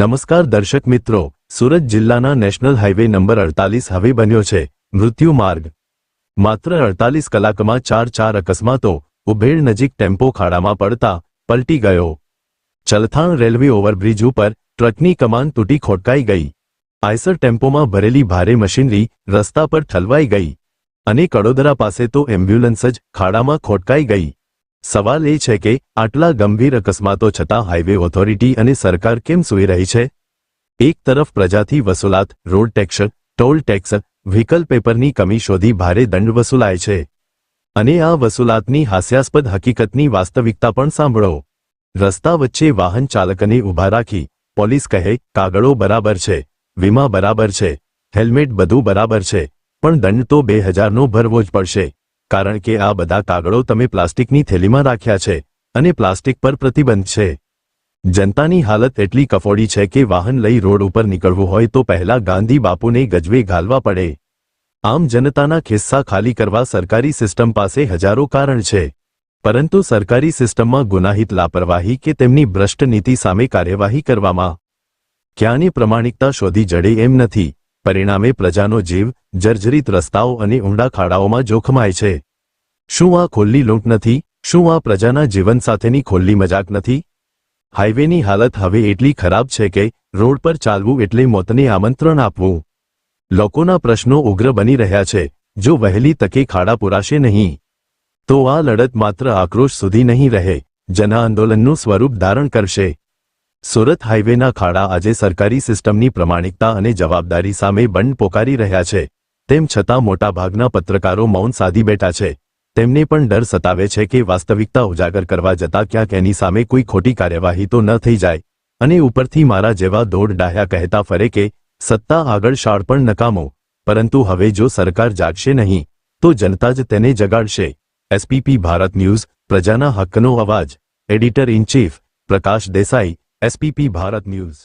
નમસ્કાર દર્શક મિત્રો, સુરત જિલ્લાના નેશનલ હાઈવે નંબર 48 હવે બન્યો છે મૃત્યુ માર્ગ। માત્ર 48 કલાકમાં ચાર અકસ્માતો। ઉભેડ નજીક ટેમ્પો ખાડામાં પડતા પલટી ગયો। ચલથાણ રેલવે ઓવરબ્રિજ ઉપર ટ્રકની કમાન તૂટી ખોટકાઈ ગઈ। આઈસર ટેમ્પોમાં ભરેલી ભારે મશીનરી રસ્તા પર ઠલવાઈ ગઈ અને કડોદરા પાસે તો એમ્બ્યુલન્સ જ ખાડામાં ખોટકાઈ ગઈ। સવાલ એ છે કે આટલા ગંભીર અકસ્માતો છતાં હાઈવે ઓથોરિટી અને સરકાર કેમ સૂઈ રહી છે? એક તરફ પ્રજાથી વસૂલાત road tax, toll tax, vehicle પેપરની કમી શોધી ભારે દંડ વસૂલાય છે અને આ વસૂલાતની હાસ્યાસ્પદ હકીકતની વાસ્તવિકતા પણ સાંભળો। રસ્તા વચ્ચે વાહન ચાલકને ઊભા રાખી પોલીસ કહે કાગળો બરાબર છે, વીમા બરાબર છે, હેલ્મેટ બધું બરાબર છે, પણ દંડ તો 2000નો ભરવો જ પડશે, કારણ કે આ બધા કાગળો તમે પ્લાસ્ટિકની થેલીમાં રાખ્યા છે અને પ્લાસ્ટિક પર પ્રતિબંધ છે। જનતાની હાલત એટલી કફોડી છે કે વાહન લઈ રોડ ઉપર નીકળવું હોય તો પહેલા ગાંધી બાપુને ગજવે ઘાલવા પડે। આમ જનતાના ખિસ્સા ખાલી કરવા સરકારી સિસ્ટમ પાસે હજારો કારણ છે, પરંતુ સરકારી સિસ્ટમમાં ગુનાહિત લાપરવાહી કે તેમની ભ્રષ્ટ નીતિ સામે કાર્યવાહી કરવામાં ક્યાંની પ્રમાણિકતા શોધી જડે એમ નથી। પરિણામે પ્રજાનો જીવ જર્જરિત રસ્તાઓ અને ઊંડા ખાડાઓમાં જોખમાય છે। શું આ ખુલ્લી લૂંટ નથી? શું આ પ્રજાના જીવન સાથેની ખુલ્લી મજાક નથી? હાઈવેની હાલત હવે એટલી ખરાબ છે કે રોડ પર ચાલવું એટલે મોતને આમંત્રણ આપવું। લોકોના પ્રશ્નો ઉગ્ર બની રહ્યા છે। જો વહેલી તકે ખાડા પૂરાશે નહીં તો આ લડત માત્ર આક્રોશ સુધી નહીં રહે, જન આંદોલનનું સ્વરૂપ ધારણ કરશે। સુરત હાઈવેના ખાડા આજે સરકારી સિસ્ટમની પ્રમાણિકતા અને જવાબદારી સામે બંધ પોકારી રહ્યા છે। તેમ છતાં મોટાભાગના પત્રકારો મૌન સાધી બેઠા છે। તેમને પણ ડર સતાવે છે કે વાસ્તવિકતા ઉજાગર કરવા જતાં ક્યાંક એની સામે કોઈ ખોટી કાર્યવાહી તો ન થઈ જાય અને ઉપરથી મારા જેવા દોઢ ડાહ્યા કહેતા ફરે કે સત્તા આગળ શાળ પણ નકામો। પરંતુ હવે જો સરકાર જાગશે નહીં તો જનતા જ તેને જગાડશે। એસપીપી ભારત ન્યૂઝ, પ્રજાના હક્કનો અવાજ। Editor in chief Prakash Desai, SPP Bharat news.